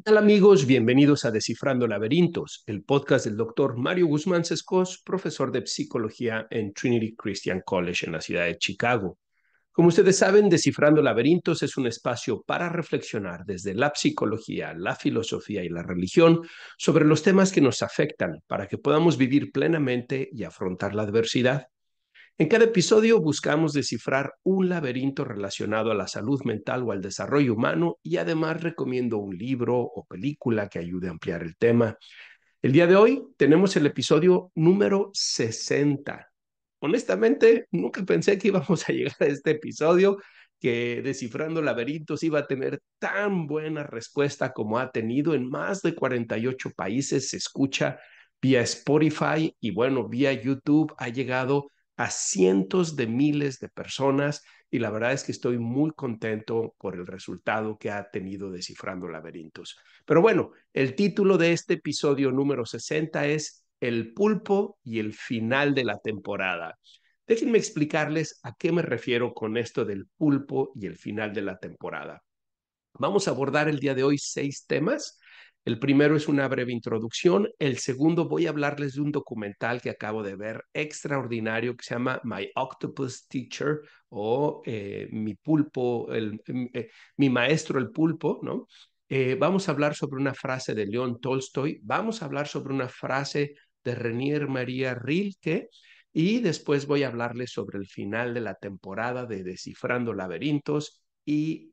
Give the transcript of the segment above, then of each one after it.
Hola amigos? Bienvenidos a Descifrando Laberintos, el podcast del doctor Mario Guzmán Sescos, profesor de psicología en Trinity Christian College en la ciudad de Chicago. Como ustedes saben, Descifrando Laberintos es un espacio para reflexionar desde la psicología, la filosofía y la religión sobre los temas que nos afectan para que podamos vivir plenamente y afrontar la adversidad. En cada episodio buscamos descifrar un laberinto relacionado a la salud mental o al desarrollo humano y además recomiendo un libro o película que ayude a ampliar el tema. El día de hoy tenemos el episodio número 60. Honestamente, nunca pensé que íbamos a llegar a este episodio, que Descifrando Laberintos iba a tener tan buena respuesta como ha tenido en más de 48 países. Se escucha vía Spotify y bueno, vía YouTube ha llegado a cientos de miles de personas y la verdad es que estoy muy contento por el resultado que ha tenido Descifrando Laberintos. Pero bueno, el título de este episodio número 60 es El pulpo y el final de la temporada. Déjenme explicarles a qué me refiero con esto del pulpo y el final de la temporada. Vamos a abordar el día de hoy 6 temas. El primero es una breve introducción. El segundo voy a hablarles de un documental que acabo de ver extraordinario que se llama My Octopus Teacher o Mi pulpo, mi maestro el pulpo, ¿no? Vamos a hablar sobre una frase de León Tolstoy. Vamos a hablar sobre una frase de Renier María Rilke. Y después voy a hablarles sobre el final de la temporada de Descifrando Laberintos y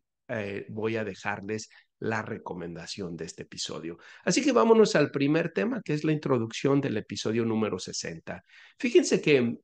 voy a dejarles la recomendación de este episodio. Así que vámonos al primer tema, que es la introducción del episodio número 60. Fíjense que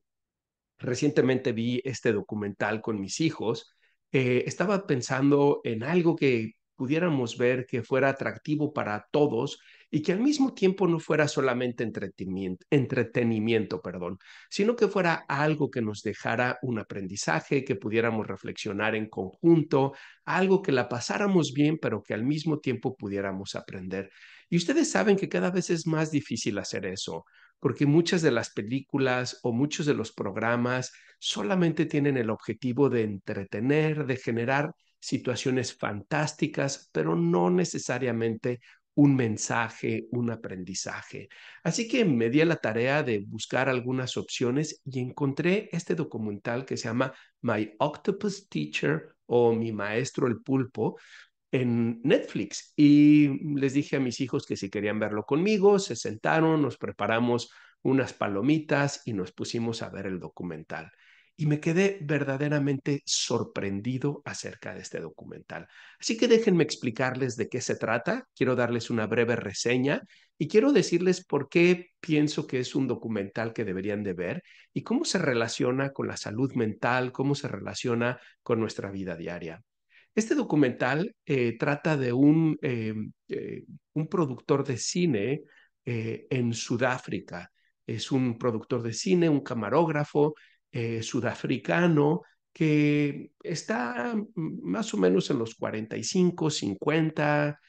recientemente vi este documental con mis hijos. Estaba pensando en algo que pudiéramos ver que fuera atractivo para todos y que al mismo tiempo no fuera solamente entretenimiento, perdón, sino que fuera algo que nos dejara un aprendizaje, que pudiéramos reflexionar en conjunto, algo que la pasáramos bien, pero que al mismo tiempo pudiéramos aprender. Y ustedes saben que cada vez es más difícil hacer eso porque muchas de las películas o muchos de los programas solamente tienen el objetivo de entretener, de generar situaciones fantásticas, pero no necesariamente un mensaje, un aprendizaje. Así que me di a la tarea de buscar algunas opciones y encontré este documental que se llama My Octopus Teacher o Mi Maestro el Pulpo, en Netflix y les dije a mis hijos que si querían verlo conmigo, se sentaron, nos preparamos unas palomitas y nos pusimos a ver el documental. Y me quedé verdaderamente sorprendido acerca de este documental. Así que déjenme explicarles de qué se trata. Quiero darles una breve reseña y quiero decirles por qué pienso que es un documental que deberían de ver y cómo se relaciona con la salud mental, cómo se relaciona con nuestra vida diaria. Este documental trata de un productor de cine en Sudáfrica. Es un productor de cine, un camarógrafo sudafricano que está más o menos en los 45, 50,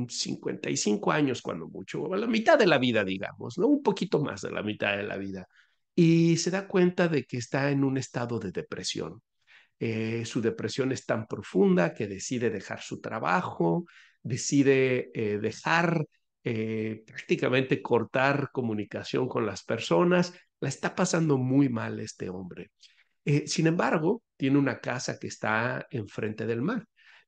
55 años cuando mucho, a la mitad de la vida, digamos, ¿no? Un poquito más de la mitad de la vida. Y se da cuenta de que está en un estado de depresión. Su depresión es tan profunda que decide dejar su trabajo, decide dejar prácticamente cortar comunicación con las personas. La está pasando muy mal este hombre. Sin embargo, tiene una casa que está enfrente del mar.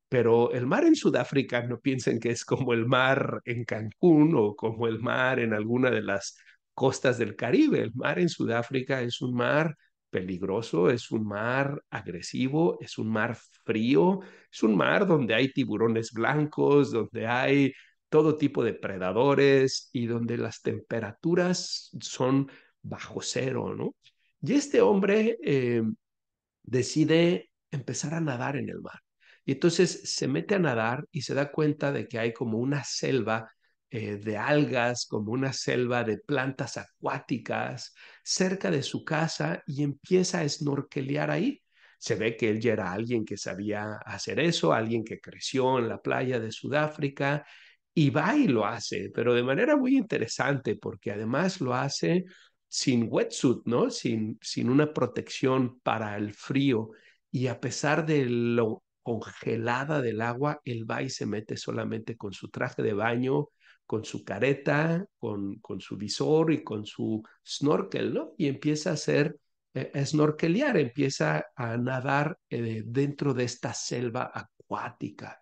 Pero el mar en Sudáfrica no piensen que es como el mar en Cancún o como el mar en alguna de las costas del Caribe. El mar en Sudáfrica es un mar peligroso, es un mar agresivo, es un mar frío, es un mar donde hay tiburones blancos, donde hay todo tipo de predadores y donde las temperaturas son bajo cero, ¿no? Y este hombre decide empezar a nadar en el mar. Y entonces se mete a nadar y se da cuenta de que hay como una selva de algas, como una selva de plantas acuáticas cerca de su casa y empieza a snorkelear ahí. Se ve que él ya era alguien que sabía hacer eso, alguien que creció en la playa de Sudáfrica y va y lo hace, pero de manera muy interesante porque además lo hace sin wetsuit, ¿no? Sin una protección para el frío. Y a pesar de lo congelada del agua, él va y se mete solamente con su traje de baño, con su careta, con su visor y con su snorkel, ¿no? Y empieza a hacer, a snorkelear, empieza a nadar dentro de esta selva acuática.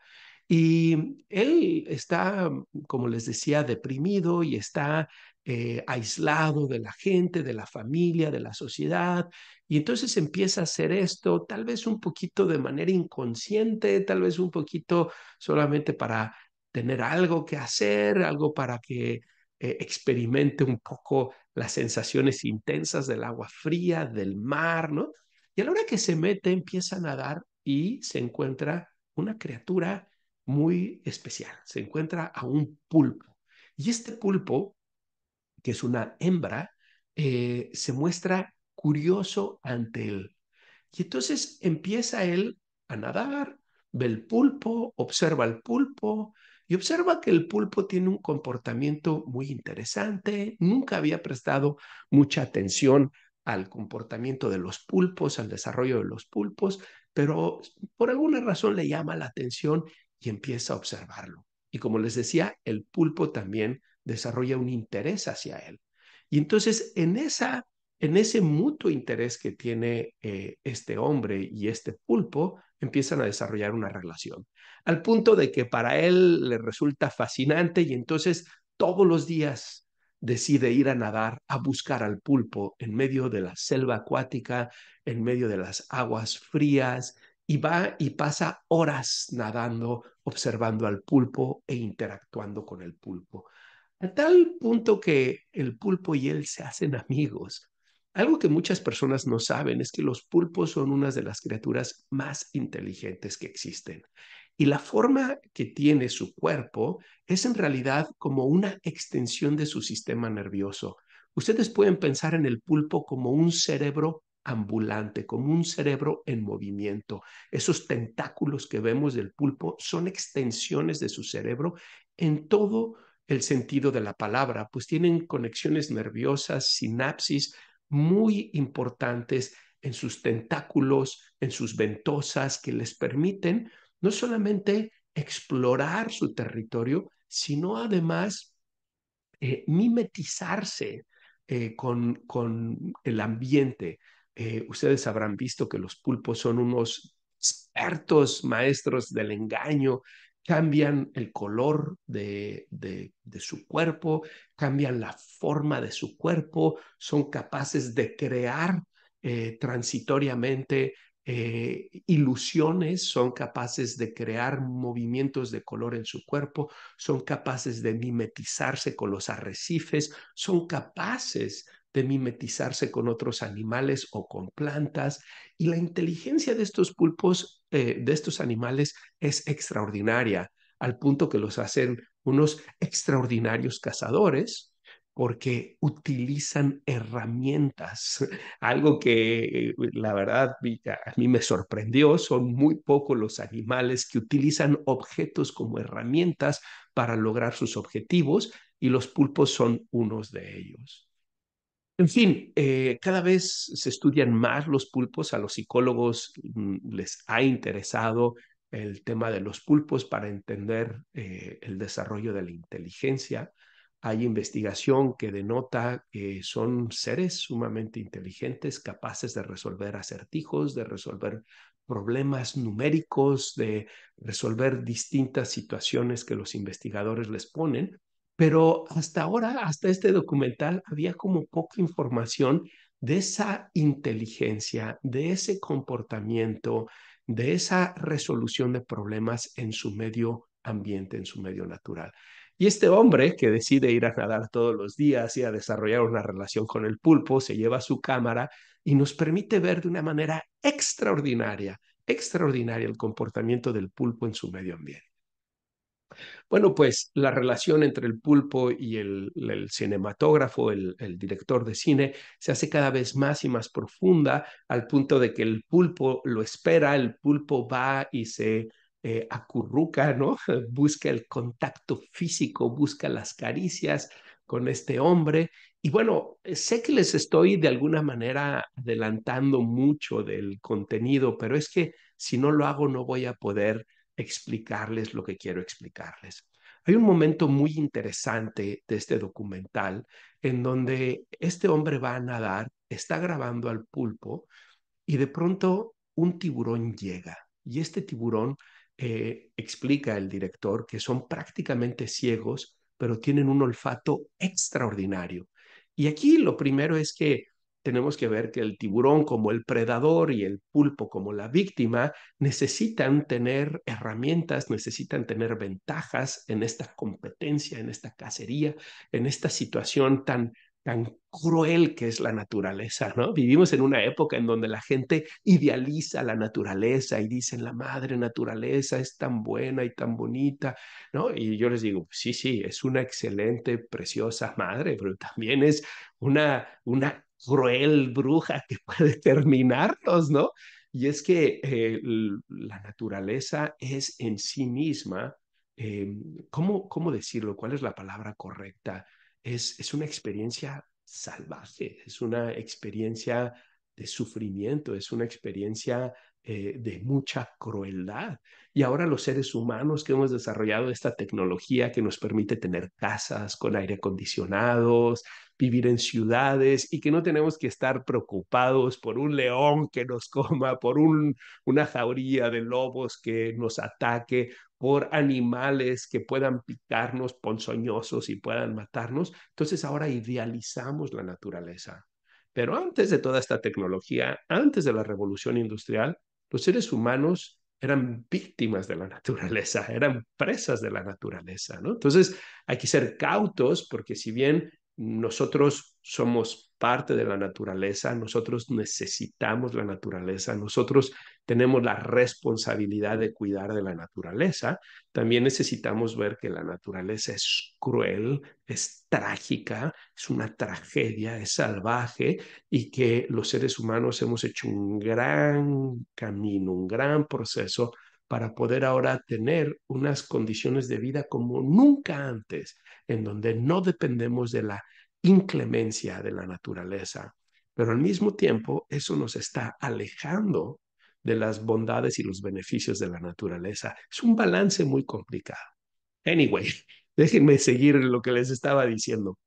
Y él está, como les decía, deprimido y está aislado de la gente, de la familia, de la sociedad. Y entonces empieza a hacer esto, tal vez un poquito de manera inconsciente, tal vez un poquito solamente para tener algo que hacer, algo para que experimente un poco las sensaciones intensas del agua fría, del mar, ¿no? Y a la hora que se mete, empieza a nadar y se encuentra una criatura muy especial. Se encuentra a un pulpo. Y este pulpo, que es una hembra, se muestra curioso ante él. Y entonces empieza él a nadar, ve el pulpo, observa el pulpo y observa que el pulpo tiene un comportamiento muy interesante. Nunca había prestado mucha atención al comportamiento de los pulpos, al desarrollo de los pulpos, pero por alguna razón le llama la atención y empieza a observarlo. Y como les decía, el pulpo también desarrolla un interés hacia él. Y entonces en ese mutuo interés que tiene este hombre y este pulpo, empiezan a desarrollar una relación, al punto de que para él le resulta fascinante y entonces todos los días decide ir a nadar, a buscar al pulpo en medio de la selva acuática, en medio de las aguas frías, y va y pasa horas nadando, observando al pulpo e interactuando con el pulpo, a tal punto que el pulpo y él se hacen amigos. Algo que muchas personas no saben es que los pulpos son unas de las criaturas más inteligentes que existen. Y la forma que tiene su cuerpo es en realidad como una extensión de su sistema nervioso. Ustedes pueden pensar en el pulpo como un cerebro ambulante, como un cerebro en movimiento. Esos tentáculos que vemos del pulpo son extensiones de su cerebro en todo el sentido de la palabra, pues tienen conexiones nerviosas, sinapsis muy importantes en sus tentáculos, en sus ventosas, que les permiten no solamente explorar su territorio, sino además mimetizarse con el ambiente. Ustedes habrán visto que los pulpos son unos expertos maestros del engaño, cambian el color de su cuerpo, cambian la forma de su cuerpo, son capaces de crear transitoriamente ilusiones, son capaces de crear movimientos de color en su cuerpo, son capaces de mimetizarse con los arrecifes, son capaces de mimetizarse con otros animales o con plantas. Y la inteligencia de estos pulpos, de estos animales, es extraordinaria, al punto que los hacen unos extraordinarios cazadores porque utilizan herramientas, algo que la verdad a mí me sorprendió. Son muy pocos los animales que utilizan objetos como herramientas para lograr sus objetivos y los pulpos son unos de ellos. En fin, cada vez se estudian más los pulpos. A los psicólogos les ha interesado el tema de los pulpos para entender el desarrollo de la inteligencia. Hay investigación que denota que son seres sumamente inteligentes, capaces de resolver acertijos, de resolver problemas numéricos, de resolver distintas situaciones que los investigadores les ponen. Pero hasta ahora, hasta este documental, había como poca información de esa inteligencia, de ese comportamiento, de esa resolución de problemas en su medio ambiente, en su medio natural. Y este hombre que decide ir a nadar todos los días y a desarrollar una relación con el pulpo, se lleva su cámara y nos permite ver de una manera extraordinaria, extraordinaria el comportamiento del pulpo en su medio ambiente. Bueno, pues la relación entre el pulpo y el cinematógrafo, el director de cine, se hace cada vez más y más profunda al punto de que el pulpo lo espera, el pulpo va y se acurruca, ¿no? Busca el contacto físico, busca las caricias con este hombre Y bueno, sé que les estoy de alguna manera adelantando mucho del contenido, pero es que si no lo hago no voy a poder explicarles lo que quiero explicarles. Hay un momento muy interesante de este documental en donde este hombre va a nadar, está grabando al pulpo y de pronto un tiburón llega. Y este tiburón, explica el director, que son prácticamente ciegos, pero tienen un olfato extraordinario. Y aquí lo primero es que tenemos que ver que el tiburón como el predador y el pulpo como la víctima necesitan tener herramientas, necesitan tener ventajas en esta competencia, en esta cacería, en esta situación tan cruel que es la naturaleza, ¿no? Vivimos en una época en donde la gente idealiza la naturaleza y dicen, la madre naturaleza es tan buena y tan bonita, ¿no? Y yo les digo, sí, sí, es una excelente, preciosa madre, pero también es una cruel bruja que puede terminarnos, ¿no? Y es que la naturaleza es en sí misma, eh, ¿cómo decirlo? ¿Cuál es la palabra correcta? Es una experiencia salvaje, es una experiencia de sufrimiento, es una experiencia de mucha crueldad. Y ahora los seres humanos que hemos desarrollado esta tecnología que nos permite tener casas con aire acondicionados, vivir en ciudades y que no tenemos que estar preocupados por un león que nos coma, por una jauría de lobos que nos ataque, por animales que puedan picarnos ponzoñosos y puedan matarnos. Entonces ahora idealizamos la naturaleza. Pero antes de toda esta tecnología, antes de la revolución industrial, los seres humanos eran víctimas de la naturaleza, eran presas de la naturaleza, ¿no? Entonces hay que ser cautos porque si bien nosotros somos parte de la naturaleza, nosotros necesitamos la naturaleza, nosotros tenemos la responsabilidad de cuidar de la naturaleza, también necesitamos ver que la naturaleza es cruel, es trágica, es una tragedia, es salvaje y que los seres humanos hemos hecho un gran camino, un gran proceso para poder ahora tener unas condiciones de vida como nunca antes, en donde no dependemos de la inclemencia de la naturaleza. Pero al mismo tiempo, eso nos está alejando de las bondades y los beneficios de la naturaleza. Es un balance muy complicado. Anyway, déjenme seguir lo que les estaba diciendo.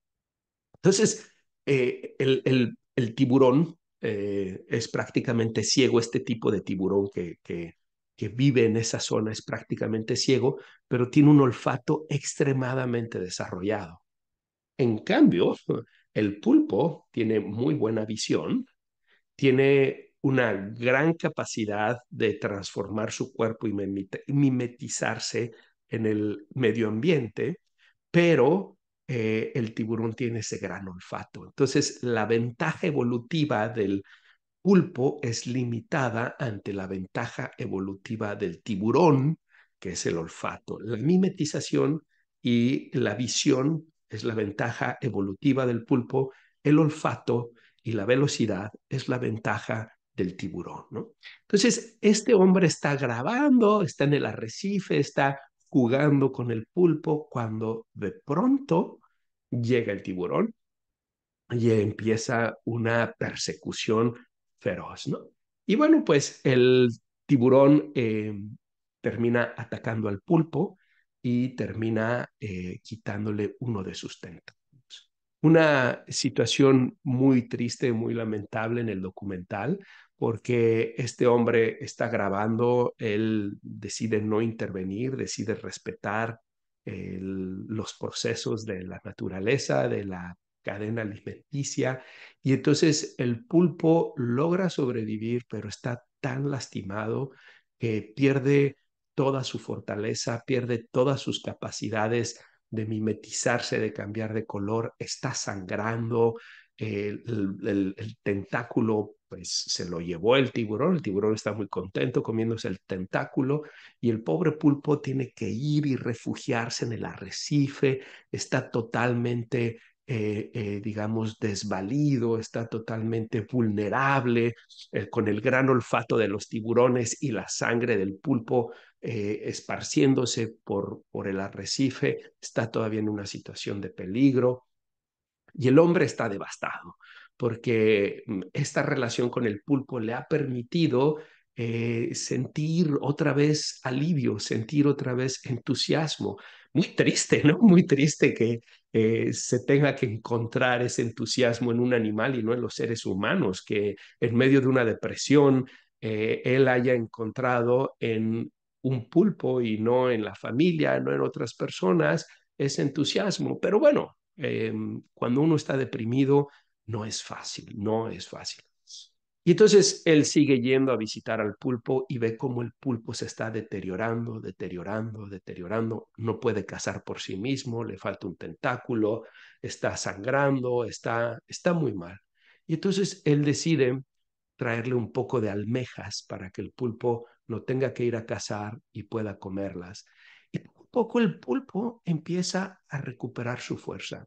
Entonces, el tiburón es prácticamente ciego, este tipo de tiburón que vive en esa zona es prácticamente ciego, pero tiene un olfato extremadamente desarrollado. En cambio, el pulpo tiene muy buena visión, tiene una gran capacidad de transformar su cuerpo y mimetizarse en el medio ambiente, pero el tiburón tiene ese gran olfato. Entonces, la ventaja evolutiva del pulpo es limitada ante la ventaja evolutiva del tiburón, que es el olfato. La mimetización y la visión es la ventaja evolutiva del pulpo, el olfato y la velocidad es la ventaja del tiburón, ¿no? Entonces, este hombre está grabando, está en el arrecife, está jugando con el pulpo cuando de pronto llega el tiburón y empieza una persecución feroz, ¿no? Y bueno, pues el tiburón termina atacando al pulpo y termina quitándole uno de sus tentáculos. Una situación muy triste, muy lamentable en el documental, porque este hombre está grabando, él decide no intervenir, decide respetar los procesos de la naturaleza, de la cadena alimenticia, y entonces el pulpo logra sobrevivir, pero está tan lastimado que pierde toda su fortaleza, pierde todas sus capacidades de mimetizarse, de cambiar de color, está sangrando, el tentáculo pues se lo llevó el tiburón está muy contento comiéndose el tentáculo y el pobre pulpo tiene que ir y refugiarse en el arrecife, está totalmente digamos, desvalido, está totalmente vulnerable, con el gran olfato de los tiburones y la sangre del pulpo esparciéndose por el arrecife, está todavía en una situación de peligro. Y el hombre está devastado porque esta relación con el pulpo le ha permitido sentir otra vez alivio, sentir otra vez entusiasmo. Muy triste, ¿no? Muy triste que se tenga que encontrar ese entusiasmo en un animal y no en los seres humanos, que en medio de una depresión él haya encontrado en un pulpo y no en la familia, no en otras personas, ese entusiasmo. Pero bueno, cuando uno está deprimido, no es fácil, no es fácil. Y entonces él sigue yendo a visitar al pulpo y ve cómo el pulpo se está deteriorando, deteriorando, deteriorando. No puede cazar por sí mismo, le falta un tentáculo, está sangrando, está muy mal. Y entonces él decide traerle un poco de almejas para que el pulpo no tenga que ir a cazar y pueda comerlas. Y poco a poco el pulpo empieza a recuperar su fuerza.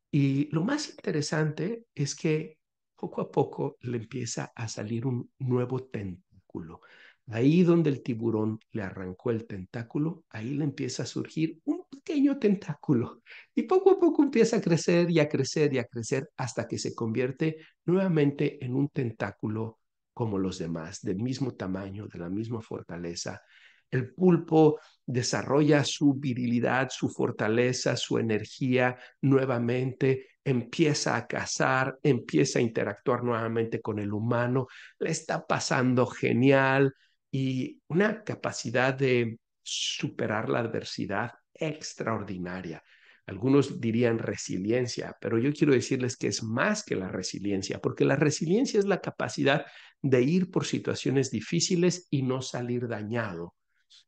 Y lo más interesante es que poco a poco le empieza a salir un nuevo tentáculo. Ahí donde el tiburón le arrancó el tentáculo, ahí le empieza a surgir un pequeño tentáculo. Y poco a poco empieza a crecer y a crecer y a crecer hasta que se convierte nuevamente en un tentáculo como los demás, del mismo tamaño, de la misma fortaleza. El pulpo desarrolla su virilidad, su fortaleza, su energía nuevamente, empieza a cazar, empieza a interactuar nuevamente con el humano, le está pasando genial y una capacidad de superar la adversidad extraordinaria. Algunos dirían resiliencia, pero yo quiero decirles que es más que la resiliencia, porque la resiliencia es la capacidad de ir por situaciones difíciles y no salir dañado.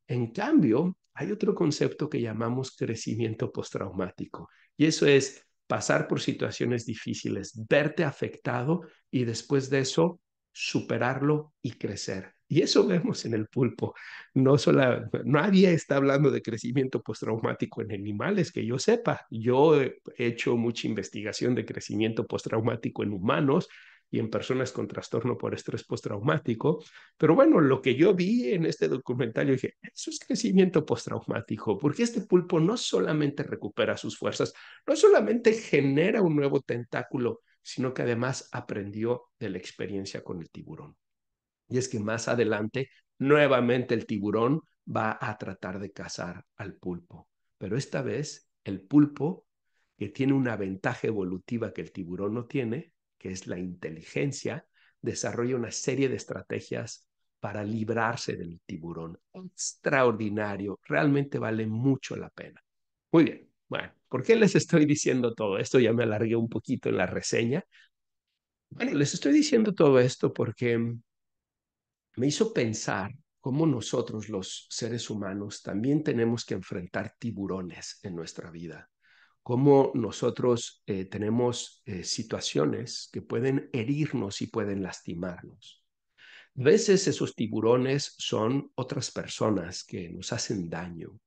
En cambio, hay otro concepto que llamamos crecimiento postraumático, y eso es pasar por situaciones difíciles, verte afectado y después de eso superarlo y crecer. Y eso vemos en el pulpo. Nadie está hablando de crecimiento postraumático en animales que yo sepa. Yo he hecho mucha investigación de crecimiento postraumático en humanos y en personas con trastorno por estrés postraumático, pero bueno, lo que yo vi en este documental, yo dije, eso es crecimiento postraumático, porque este pulpo no solamente recupera sus fuerzas, no solamente genera un nuevo tentáculo, sino que además aprendió de la experiencia con el tiburón. Y es que más adelante, nuevamente el tiburón va a tratar de cazar al pulpo, pero esta vez el pulpo, que tiene una ventaja evolutiva que el tiburón no tiene, que es la inteligencia, desarrolla una serie de estrategias para librarse del tiburón. Extraordinario, realmente vale mucho la pena. Muy bien, bueno, ¿por qué les estoy diciendo todo esto? Ya me alargué un poquito en la reseña. Bueno, les estoy diciendo todo esto porque me hizo pensar cómo nosotros, los seres humanos, también tenemos que enfrentar tiburones en nuestra vida, cómo nosotros tenemos situaciones que pueden herirnos y pueden lastimarnos. A veces esos tiburones son otras personas que nos hacen daño.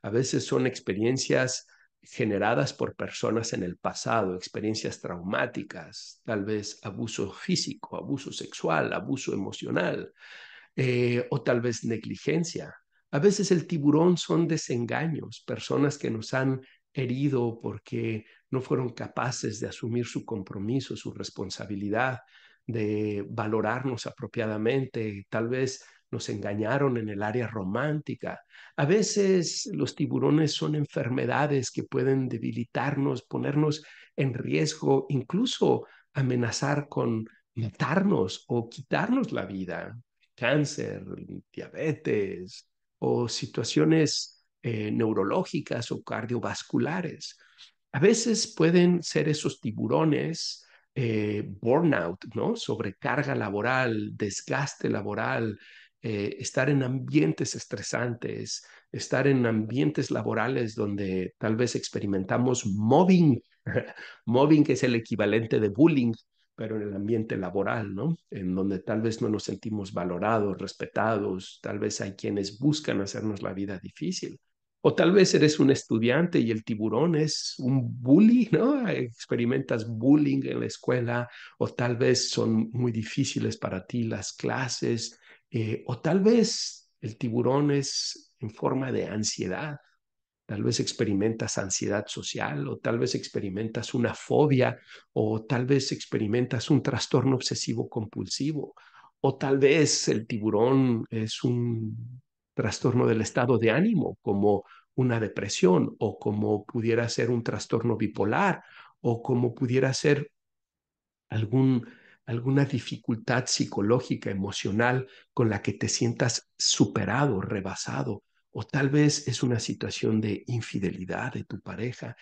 A veces son experiencias generadas por personas en el pasado, experiencias traumáticas, tal vez abuso físico, abuso sexual, abuso emocional, o tal vez negligencia. A veces el tiburón son desengaños, personas que nos han herido porque no fueron capaces de asumir su compromiso, su responsabilidad, de valorarnos apropiadamente, tal vez nos engañaron en el área romántica. A veces los tiburones son enfermedades que pueden debilitarnos, ponernos en riesgo, incluso amenazar con matarnos o quitarnos la vida, cáncer, diabetes o situaciones neurológicas o cardiovasculares. A veces pueden ser esos tiburones burnout, ¿no? Sobrecarga laboral, desgaste laboral, estar en ambientes estresantes, estar en ambientes laborales donde tal vez experimentamos mobbing. Mobbing es el equivalente de bullying, pero en el ambiente laboral, ¿no? En donde tal vez no nos sentimos valorados, respetados, tal vez hay quienes buscan hacernos la vida difícil. O tal vez eres un estudiante y el tiburón es un bully, ¿no? Experimentas bullying en la escuela, o tal vez son muy difíciles para ti las clases, o tal vez el tiburón es en forma de ansiedad. Tal vez experimentas ansiedad social, o tal vez experimentas una fobia, o tal vez experimentas un trastorno obsesivo compulsivo, o tal vez el tiburón es un trastorno del estado de ánimo, como una depresión, o como pudiera ser un trastorno bipolar, o como pudiera ser algún, alguna dificultad psicológica, emocional con la que te sientas superado, rebasado, o tal vez es una situación de infidelidad de tu pareja.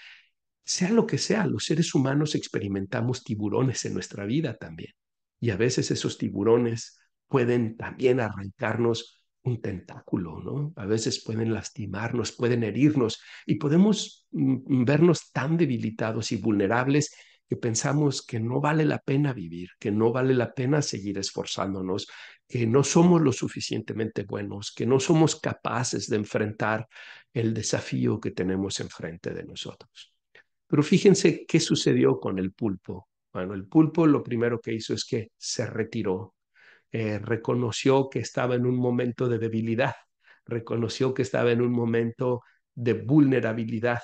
Sea lo que sea, los seres humanos experimentamos tiburones en nuestra vida también. Y a veces esos tiburones pueden también arrancarnos un tentáculo, ¿no? A veces pueden lastimarnos, pueden herirnos y podemos vernos tan debilitados y vulnerables que pensamos que no vale la pena vivir, que no vale la pena seguir esforzándonos, que no somos lo suficientemente buenos, que no somos capaces de enfrentar el desafío que tenemos enfrente de nosotros. Pero fíjense qué sucedió con el pulpo. Bueno, el pulpo lo primero que hizo es que se retiró, reconoció que estaba en un momento de debilidad, reconoció que estaba en un momento de vulnerabilidad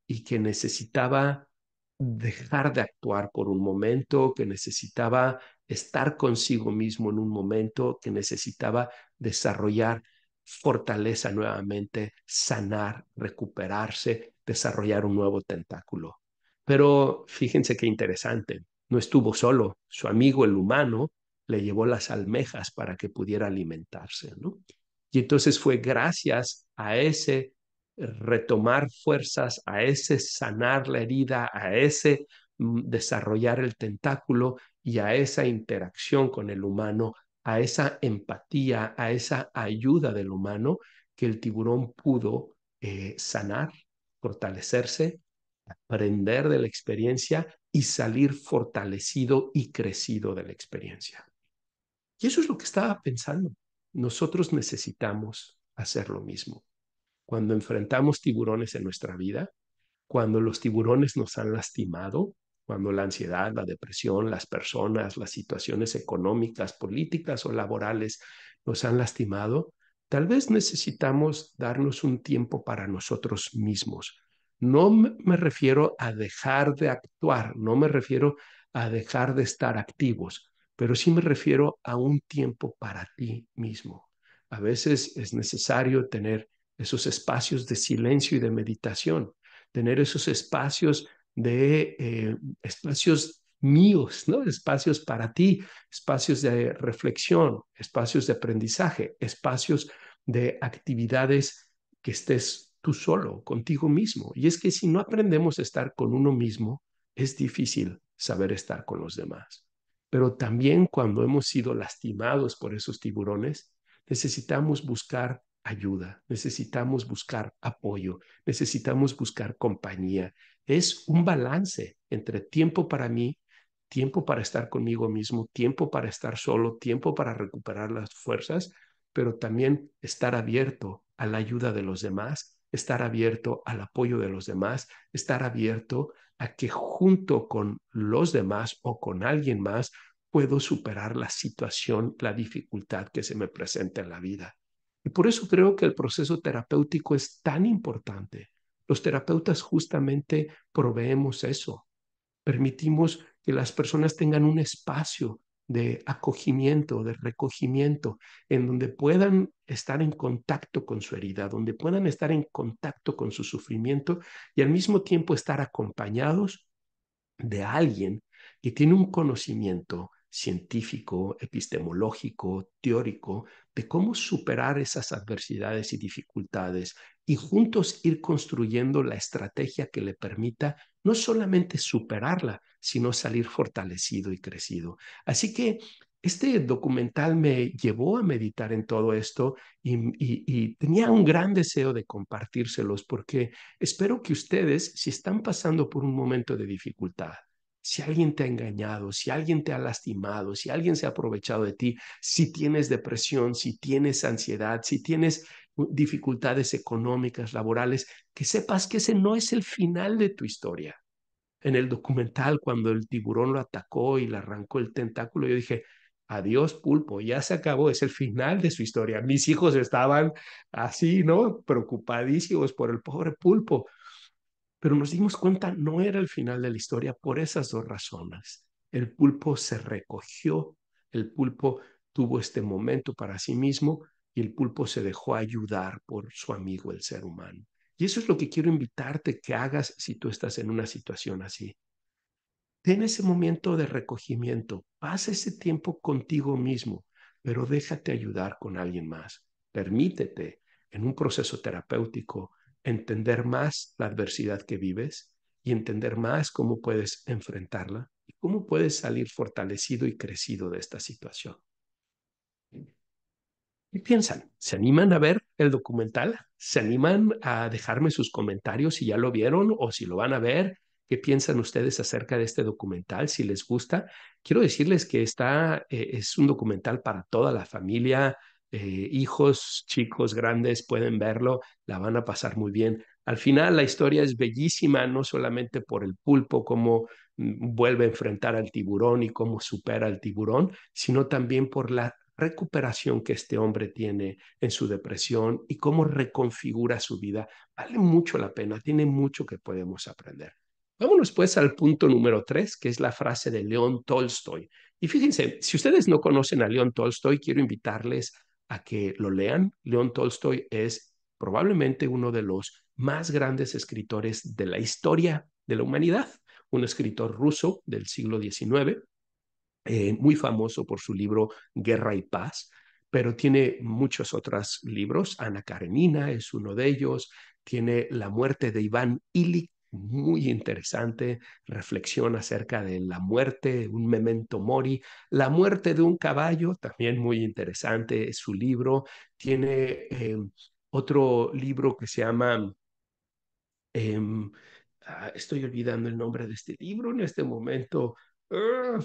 y que necesitaba dejar de actuar por un momento, que necesitaba estar consigo mismo en un momento, que necesitaba desarrollar fortaleza nuevamente, sanar, recuperarse, desarrollar un nuevo tentáculo. Pero fíjense qué interesante, no estuvo solo, su amigo el humano le llevó las almejas para que pudiera alimentarse, ¿no? Y entonces fue gracias a ese retomar fuerzas, a ese sanar la herida, a ese desarrollar el tentáculo y a esa interacción con el humano, a esa empatía, a esa ayuda del humano, que el tiburón pudo sanar, fortalecerse, aprender de la experiencia y salir fortalecido y crecido de la experiencia. Y eso es lo que estaba pensando. Nosotros necesitamos hacer lo mismo. Cuando enfrentamos tiburones en nuestra vida, cuando los tiburones nos han lastimado, cuando la ansiedad, la depresión, las personas, las situaciones económicas, políticas o laborales nos han lastimado, tal vez necesitamos darnos un tiempo para nosotros mismos. No me refiero a dejar de actuar, no me refiero a dejar de estar activos, pero sí me refiero a un tiempo para ti mismo. A veces es necesario tener esos espacios de silencio y de meditación, tener esos espacios de espacios míos, ¿no? Espacios para ti, espacios de reflexión, espacios de aprendizaje, espacios de actividades que estés tú solo, contigo mismo. Y es que si no aprendemos a estar con uno mismo, es difícil saber estar con los demás. Pero también cuando hemos sido lastimados por esos tiburones, necesitamos buscar ayuda, necesitamos buscar apoyo, necesitamos buscar compañía. Es un balance entre tiempo para mí, tiempo para estar conmigo mismo, tiempo para estar solo, tiempo para recuperar las fuerzas, pero también estar abierto a la ayuda de los demás, estar abierto al apoyo de los demás, estar abierto a que junto con los demás o con alguien más puedo superar la situación, la dificultad que se me presenta en la vida. Y por eso creo que el proceso terapéutico es tan importante. Los terapeutas justamente proveemos eso. Permitimos que las personas tengan un espacio de acogimiento, de recogimiento, en donde puedan estar en contacto con su herida, donde puedan estar en contacto con su sufrimiento y al mismo tiempo estar acompañados de alguien que tiene un conocimiento científico, epistemológico, teórico, de cómo superar esas adversidades y dificultades y juntos ir construyendo la estrategia que le permita no solamente superarla, sino salir fortalecido y crecido. Así que este documental me llevó a meditar en todo esto y tenía un gran deseo de compartírselos porque espero que ustedes, si están pasando por un momento de dificultad, si alguien te ha engañado, si alguien te ha lastimado, si alguien se ha aprovechado de ti, si tienes depresión, si tienes ansiedad, si tienes dificultades económicas, laborales, que sepas que ese no es el final de tu historia. En el documental, cuando el tiburón lo atacó y le arrancó el tentáculo, yo dije, Adiós, pulpo, ya se acabó, es el final de su historia. Mis hijos estaban así, ¿no? Preocupadísimos por el pobre pulpo, pero nos dimos cuenta, no era el final de la historia por esas dos razones. El pulpo se recogió, el pulpo tuvo este momento para sí mismo y el pulpo se dejó ayudar por su amigo, el ser humano. Y eso es lo que quiero invitarte que hagas si tú estás en una situación así. Ten ese momento de recogimiento, pasa ese tiempo contigo mismo, pero déjate ayudar con alguien más. Permítete en un proceso terapéutico entender más la adversidad que vives y entender más cómo puedes enfrentarla y cómo puedes salir fortalecido y crecido de esta situación. ¿Qué piensan? ¿Se animan a ver el documental? ¿Se animan a dejarme sus comentarios si ya lo vieron o si lo van a ver? ¿Qué piensan ustedes acerca de este documental? Si les gusta, quiero decirles que es un documental para toda la familia, hijos, chicos, grandes pueden verlo, la van a pasar muy bien. Al final la historia es bellísima, no solamente por el pulpo, cómo vuelve a enfrentar al tiburón y cómo supera al tiburón, sino también por la recuperación que este hombre tiene en su depresión y cómo reconfigura su vida. Vale mucho la pena, tiene mucho que podemos aprender. Vámonos pues al punto número 3, que es la frase de León Tolstoy. Y fíjense, si ustedes no conocen a León Tolstoy, quiero invitarles a que lo lean. León Tolstoy es probablemente uno de los más grandes escritores de la historia de la humanidad, un escritor ruso del siglo XIX, muy famoso por su libro Guerra y Paz, pero tiene muchos otros libros. Ana Karenina es uno de ellos. Tiene La muerte de Iván Illich, muy interesante, reflexión acerca de la muerte, un memento mori. La muerte de un caballo, también muy interesante, es su libro. Tiene otro libro que se llama eh, estoy olvidando el nombre de este libro en este momento.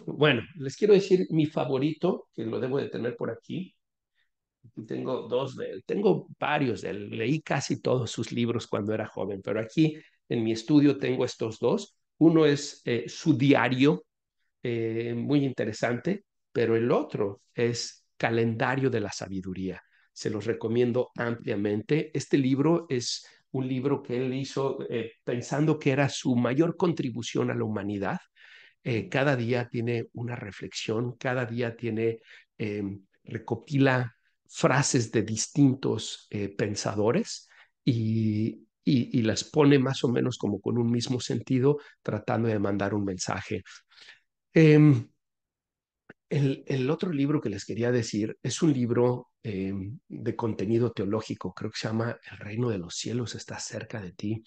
Bueno, les quiero decir mi favorito, que lo debo de tener por aquí. Tengo dos de él, tengo varios de él. Leí casi todos sus libros cuando era joven, pero aquí en mi estudio tengo estos dos. Uno es su diario, muy interesante, pero el otro es Calendario de la Sabiduría. Se los recomiendo ampliamente. Este libro es un libro que él hizo pensando que era su mayor contribución a la humanidad. Cada día tiene una reflexión, cada día tiene, recopila frases de distintos pensadores y las pone más o menos como con un mismo sentido, tratando de mandar un mensaje. Eh, el otro libro que les quería decir es un libro de contenido teológico, creo que se llama El reino de los cielos está cerca de ti.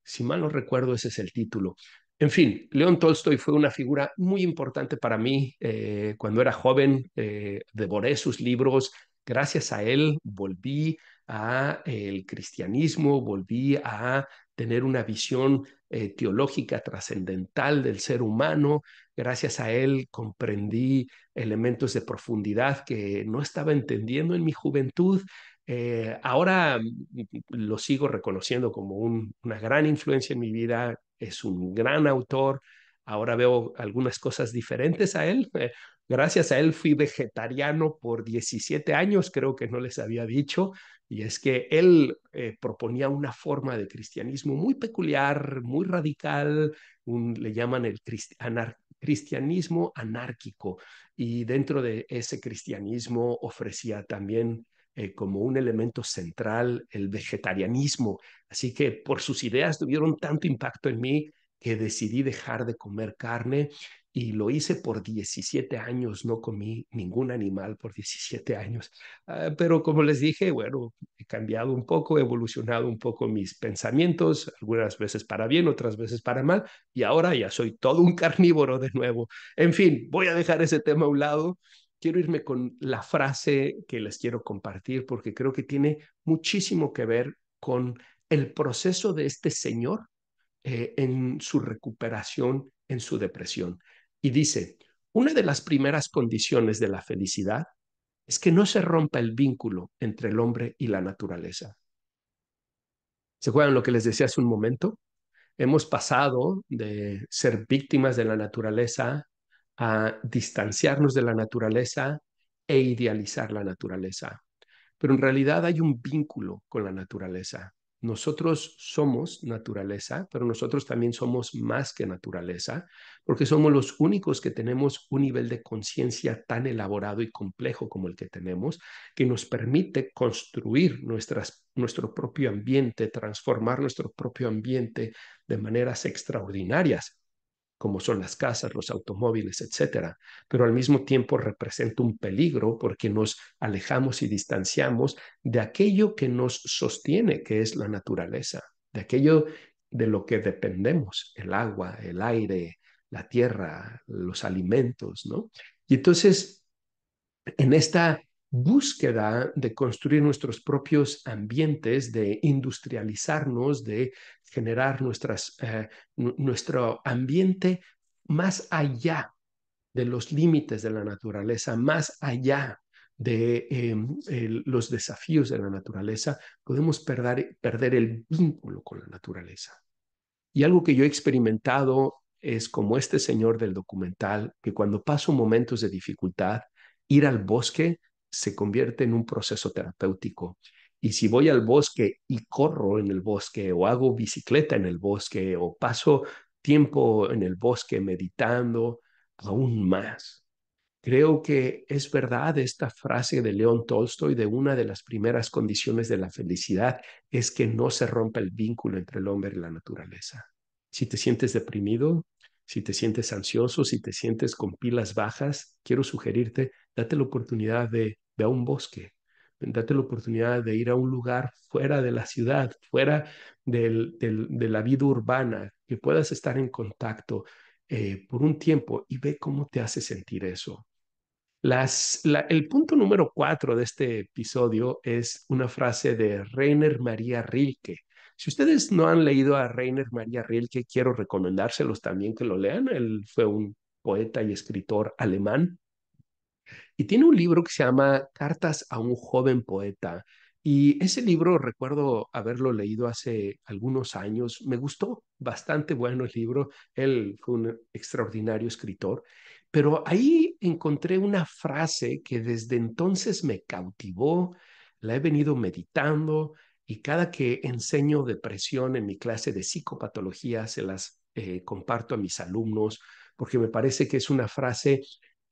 Si mal no recuerdo, ese es el título. En fin, León Tolstoy fue una figura muy importante para mí. Cuando era joven, devoré sus libros. Gracias a él volví a el cristianismo, volví a tener una visión teológica trascendental del ser humano. Gracias a él comprendí elementos de profundidad que no estaba entendiendo en mi juventud. Ahora lo sigo reconociendo como una gran influencia en mi vida, es un gran autor. Ahora veo algunas cosas diferentes a él. Gracias a él fui vegetariano por 17 años, creo que no les había dicho, y es que él proponía una forma de cristianismo muy peculiar, muy radical, le llaman el cristianismo anárquico, y dentro de ese cristianismo ofrecía también como un elemento central el vegetarianismo. Así que por sus ideas tuvieron tanto impacto en mí que decidí dejar de comer carne y lo hice por 17 años. No comí ningún animal por 17 años. Pero como les dije, bueno, he cambiado un poco, he evolucionado un poco mis pensamientos, algunas veces para bien, otras veces para mal, y ahora ya soy todo un carnívoro de nuevo. En fin, voy a dejar ese tema a un lado. Quiero irme con la frase que les quiero compartir porque creo que tiene muchísimo que ver con el proceso de este señor en su recuperación, en su depresión. Y dice, una de las primeras condiciones de la felicidad es que no se rompa el vínculo entre el hombre y la naturaleza. ¿Se acuerdan lo que les decía hace un momento? Hemos pasado de ser víctimas de la naturaleza a distanciarnos de la naturaleza e idealizar la naturaleza. Pero en realidad hay un vínculo con la naturaleza. Nosotros somos naturaleza, pero nosotros también somos más que naturaleza, porque somos los únicos que tenemos un nivel de conciencia tan elaborado y complejo como el que tenemos, que nos permite construir nuestro propio ambiente, transformar nuestro propio ambiente de maneras extraordinarias, como son las casas, los automóviles, etcétera, pero al mismo tiempo representa un peligro porque nos alejamos y distanciamos de aquello que nos sostiene, que es la naturaleza, de aquello de lo que dependemos, el agua, el aire, la tierra, los alimentos, ¿no? Y entonces, en esta búsqueda de construir nuestros propios ambientes, de industrializarnos, de generar nuestro ambiente más allá de los límites de la naturaleza, más allá de los desafíos de la naturaleza, podemos perder el vínculo con la naturaleza. Y algo que yo he experimentado es como este señor del documental, que cuando paso momentos de dificultad, ir al bosque se convierte en un proceso terapéutico. Y si voy al bosque y corro en el bosque o hago bicicleta en el bosque o paso tiempo en el bosque meditando, aún más. Creo que es verdad esta frase de León Tolstoy de una de las primeras condiciones de la felicidad es que no se rompa el vínculo entre el hombre y la naturaleza. Si te sientes deprimido, si te sientes ansioso, si te sientes con pilas bajas, quiero sugerirte, date la oportunidad de a un bosque, date la oportunidad de ir a un lugar fuera de la ciudad, fuera de la vida urbana, que puedas estar en contacto por un tiempo y ve cómo te hace sentir eso. El punto número 4 de este episodio es una frase de Rainer Maria Rilke. Si ustedes no han leído a Rainer Maria Rilke, quiero recomendárselos también que lo lean. Él fue un poeta y escritor alemán y tiene un libro que se llama Cartas a un joven poeta. Y ese libro recuerdo haberlo leído hace algunos años. Me gustó, bastante bueno el libro. Él fue un extraordinario escritor. Pero ahí encontré una frase que desde entonces me cautivó, la he venido meditando y cada que enseño depresión en mi clase de psicopatología se las comparto a mis alumnos porque me parece que es una frase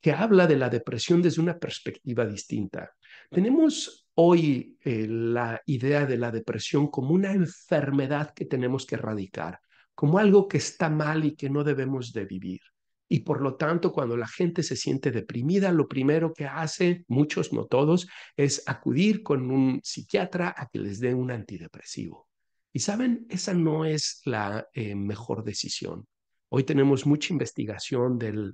que habla de la depresión desde una perspectiva distinta. Tenemos hoy la idea de la depresión como una enfermedad que tenemos que erradicar, como algo que está mal y que no debemos de vivir. Y por lo tanto, cuando la gente se siente deprimida, lo primero que hace, muchos, no todos, es acudir con un psiquiatra a que les dé un antidepresivo. Y saben, esa no es la mejor decisión. Hoy tenemos mucha investigación de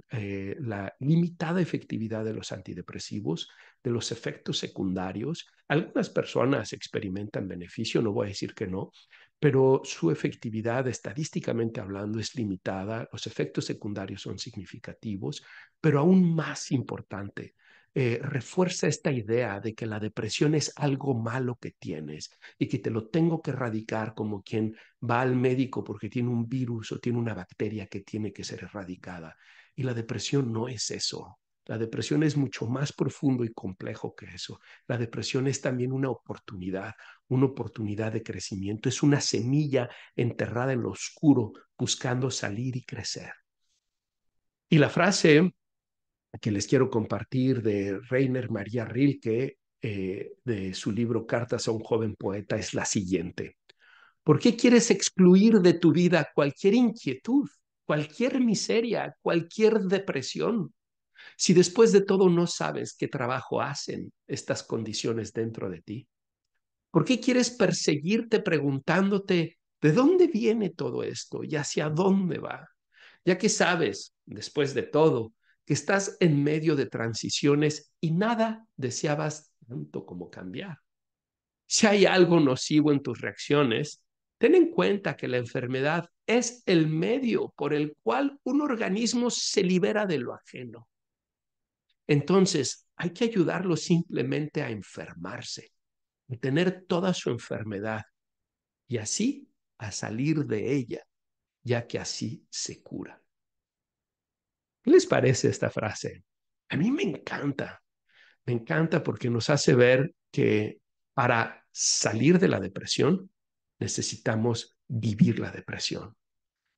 la limitada efectividad de los antidepresivos, de los efectos secundarios. Algunas personas experimentan beneficio, no voy a decir que no, pero su efectividad estadísticamente hablando es limitada, los efectos secundarios son significativos, pero aún más importante, refuerza esta idea de que la depresión es algo malo que tienes y que te lo tengo que erradicar como quien va al médico porque tiene un virus o tiene una bacteria que tiene que ser erradicada. Y la depresión no es eso. La depresión es mucho más profundo y complejo que eso. La depresión es también una oportunidad de crecimiento, es una semilla enterrada en lo oscuro buscando salir y crecer. Y la frase que les quiero compartir de Rainer Maria Rilke, de su libro Cartas a un joven poeta, es la siguiente. ¿Por qué quieres excluir de tu vida cualquier inquietud, cualquier miseria, cualquier depresión? Si después de todo no sabes qué trabajo hacen estas condiciones dentro de ti. ¿Por qué quieres perseguirte preguntándote de dónde viene todo esto y hacia dónde va? Ya que sabes, después de todo, que estás en medio de transiciones y nada deseabas tanto como cambiar. Si hay algo nocivo en tus reacciones, ten en cuenta que la enfermedad es el medio por el cual un organismo se libera de lo ajeno. Entonces, hay que ayudarlo simplemente a enfermarse, a tener toda su enfermedad y así a salir de ella, ya que así se cura. ¿Qué les parece esta frase? A mí me encanta porque nos hace ver que para salir de la depresión necesitamos vivir la depresión.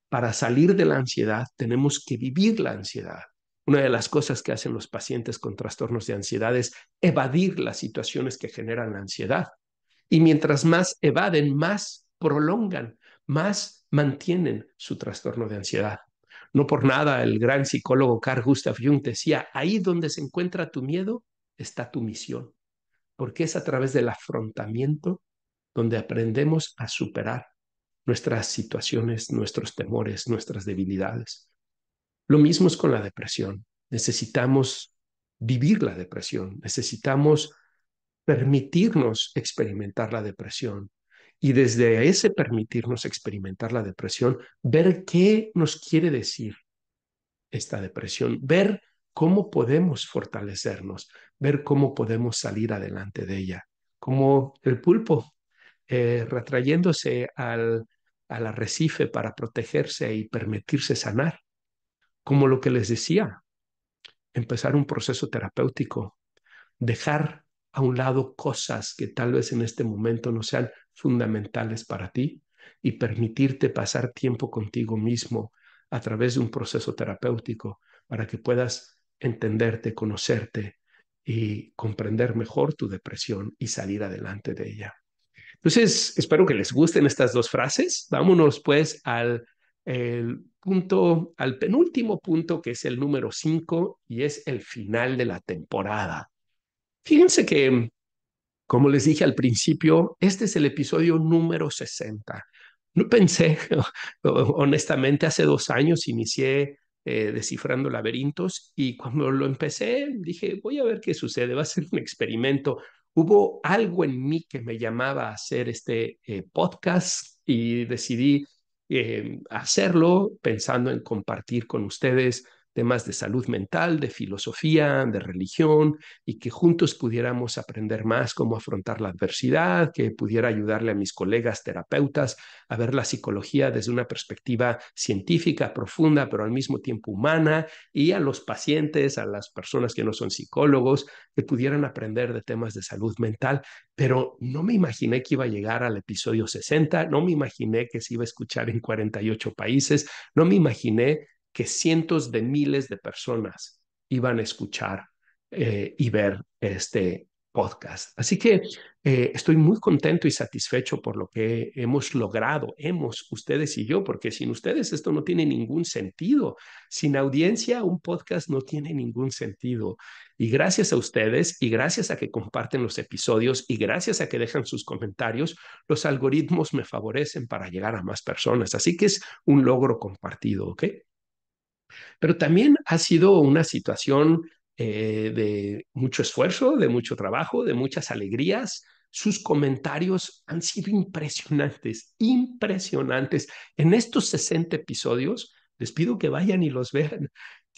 Para salir de la ansiedad tenemos que vivir la ansiedad. Una de las cosas que hacen los pacientes con trastornos de ansiedad es evadir las situaciones que generan la ansiedad. Y mientras más evaden, más prolongan, más mantienen su trastorno de ansiedad. No por nada el gran psicólogo Carl Gustav Jung decía, ahí donde se encuentra tu miedo está tu misión, porque es a través del afrontamiento donde aprendemos a superar nuestras situaciones, nuestros temores, nuestras debilidades. Lo mismo es con la depresión. Necesitamos vivir la depresión, necesitamos permitirnos experimentar la depresión y desde ese permitirnos experimentar la depresión, ver qué nos quiere decir esta depresión, ver cómo podemos fortalecernos, ver cómo podemos salir adelante de ella, como el pulpo retrayéndose al arrecife para protegerse y permitirse sanar, como lo que les decía, empezar un proceso terapéutico, dejar a un lado cosas que tal vez en este momento no sean fundamentales para ti y permitirte pasar tiempo contigo mismo a través de un proceso terapéutico para que puedas entenderte, conocerte y comprender mejor tu depresión y salir adelante de ella. Entonces, espero que les gusten estas dos frases. Vámonos pues al penúltimo punto, que es el número 5 y es el final de la temporada. Fíjense que, como les dije al principio, este es el episodio número 60. No pensé, honestamente, hace 2 años inicié Descifrando Laberintos y cuando lo empecé dije, voy a ver qué sucede, va a ser un experimento. Hubo algo en mí que me llamaba a hacer este podcast y decidí hacerlo pensando en compartir con ustedes temas de salud mental, de filosofía, de religión, y que juntos pudiéramos aprender más cómo afrontar la adversidad, que pudiera ayudarle a mis colegas terapeutas a ver la psicología desde una perspectiva científica profunda, pero al mismo tiempo humana, y a los pacientes, a las personas que no son psicólogos, que pudieran aprender de temas de salud mental, pero no me imaginé que iba a llegar al episodio 60, no me imaginé que se iba a escuchar en 48 países, no me imaginé que cientos de miles de personas iban a escuchar y ver este podcast. Así que estoy muy contento y satisfecho por lo que hemos logrado, ustedes y yo, porque sin ustedes esto no tiene ningún sentido. Sin audiencia, un podcast no tiene ningún sentido. Y gracias a ustedes y gracias a que comparten los episodios y gracias a que dejan sus comentarios, los algoritmos me favorecen para llegar a más personas. Así que es un logro compartido, ¿ok? Pero también ha sido una situación de mucho esfuerzo, de mucho trabajo, de muchas alegrías. Sus comentarios han sido impresionantes, impresionantes. En estos 60 episodios, les pido que vayan y los vean.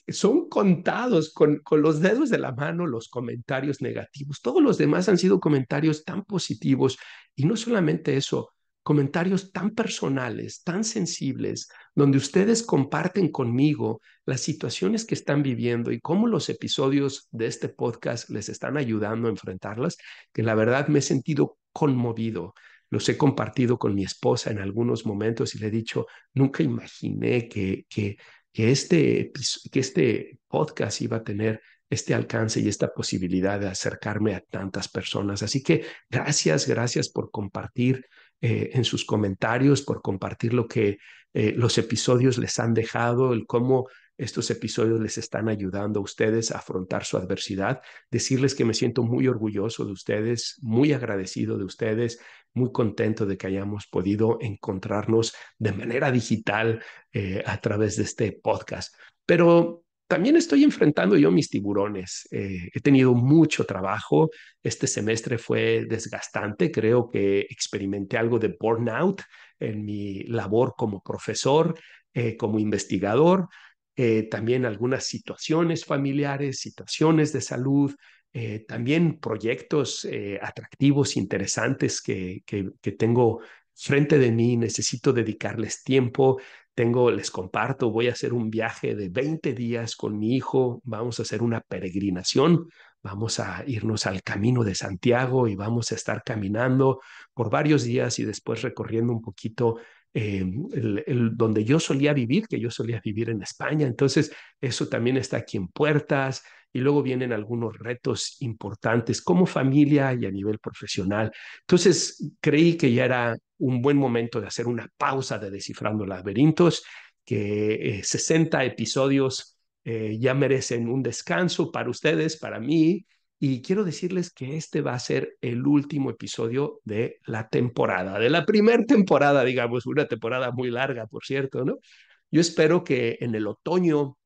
Son contados con los dedos de la mano los comentarios negativos. Todos los demás han sido comentarios tan positivos y no solamente eso, comentarios tan personales, tan sensibles, donde ustedes comparten conmigo las situaciones que están viviendo y cómo los episodios de este podcast les están ayudando a enfrentarlas, que la verdad me he sentido conmovido. Los he compartido con mi esposa en algunos momentos y le he dicho, nunca imaginé que este podcast iba a tener este alcance y esta posibilidad de acercarme a tantas personas. Así que gracias por compartir en sus comentarios, por compartir lo que los episodios les han dejado, el cómo estos episodios les están ayudando a ustedes a afrontar su adversidad. Decirles que me siento muy orgulloso de ustedes, muy agradecido de ustedes, muy contento de que hayamos podido encontrarnos de manera digital a través de este podcast. Pero también estoy enfrentando yo mis tiburones. He tenido mucho trabajo. Este semestre fue desgastante. Creo que experimenté algo de burnout en mi labor como profesor, como investigador. También algunas situaciones familiares, situaciones de salud, también proyectos atractivos, interesantes que tengo frente de mí. Necesito dedicarles tiempo. Les comparto, voy a hacer un viaje de 20 días con mi hijo, vamos a hacer una peregrinación, vamos a irnos al Camino de Santiago y vamos a estar caminando por varios días y después recorriendo un poquito donde yo solía vivir, que yo solía vivir en España. Entonces, eso también está aquí en puertas. Y luego vienen algunos retos importantes como familia y a nivel profesional. Entonces, creí que ya era un buen momento de hacer una pausa de Descifrando Laberintos, que 60 episodios ya merecen un descanso para ustedes, para mí, y quiero decirles que este va a ser el último episodio de la temporada, de la primera temporada, digamos, una temporada muy larga, por cierto, ¿no? Yo espero que en el otoño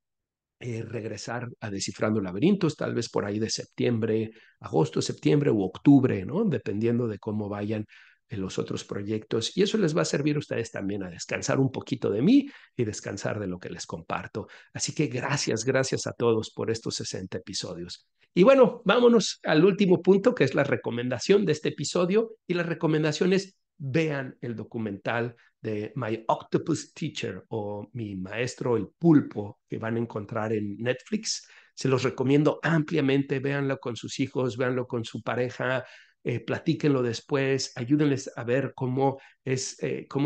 regresar a Descifrando Laberintos, tal vez por ahí de septiembre, agosto, septiembre u octubre, ¿no? Dependiendo de cómo vayan en los otros proyectos. Y eso les va a servir a ustedes también a descansar un poquito de mí y descansar de lo que les comparto. Así que gracias a todos por estos 60 episodios. Y bueno, vámonos al último punto, que es la recomendación de este episodio. Y la recomendación es vean el documental de My Octopus Teacher o Mi Maestro el Pulpo que van a encontrar en Netflix. Se los recomiendo ampliamente, véanlo con sus hijos, véanlo con su pareja, platíquenlo después, ayúdenles a ver cómo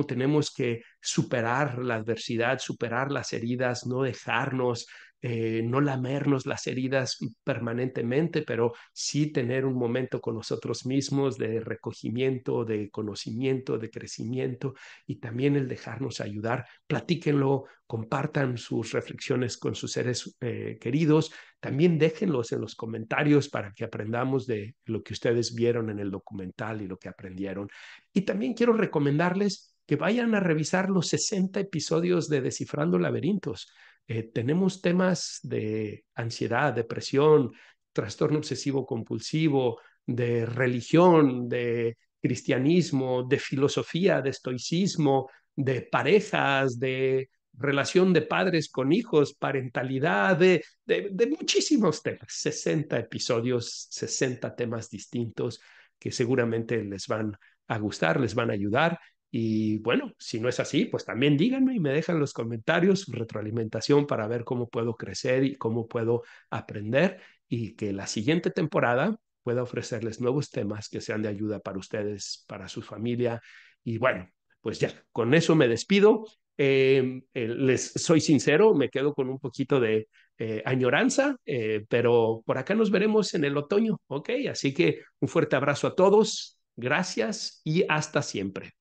tenemos que superar la adversidad, superar las heridas, no dejarnos, no lamernos las heridas permanentemente, pero sí tener un momento con nosotros mismos de recogimiento, de conocimiento, de crecimiento y también el dejarnos ayudar. Platíquenlo, compartan sus reflexiones con sus seres queridos. También déjenlos en los comentarios para que aprendamos de lo que ustedes vieron en el documental y lo que aprendieron. Y también quiero recomendarles que vayan a revisar los 60 episodios de Descifrando Laberintos. Tenemos temas de ansiedad, depresión, trastorno obsesivo compulsivo, de religión, de cristianismo, de filosofía, de estoicismo, de parejas, de relación de padres con hijos, parentalidad, de muchísimos temas, 60 episodios, 60 temas distintos que seguramente les van a gustar, les van a ayudar. Y bueno, si no es así, pues también díganme y me dejan los comentarios su retroalimentación para ver cómo puedo crecer y cómo puedo aprender y que la siguiente temporada pueda ofrecerles nuevos temas que sean de ayuda para ustedes, para su familia. Y bueno, pues ya, con eso me despido. Les soy sincero, me quedo con un poquito de añoranza, pero por acá nos veremos en el otoño, ¿ok? Así que un fuerte abrazo a todos, gracias y hasta siempre.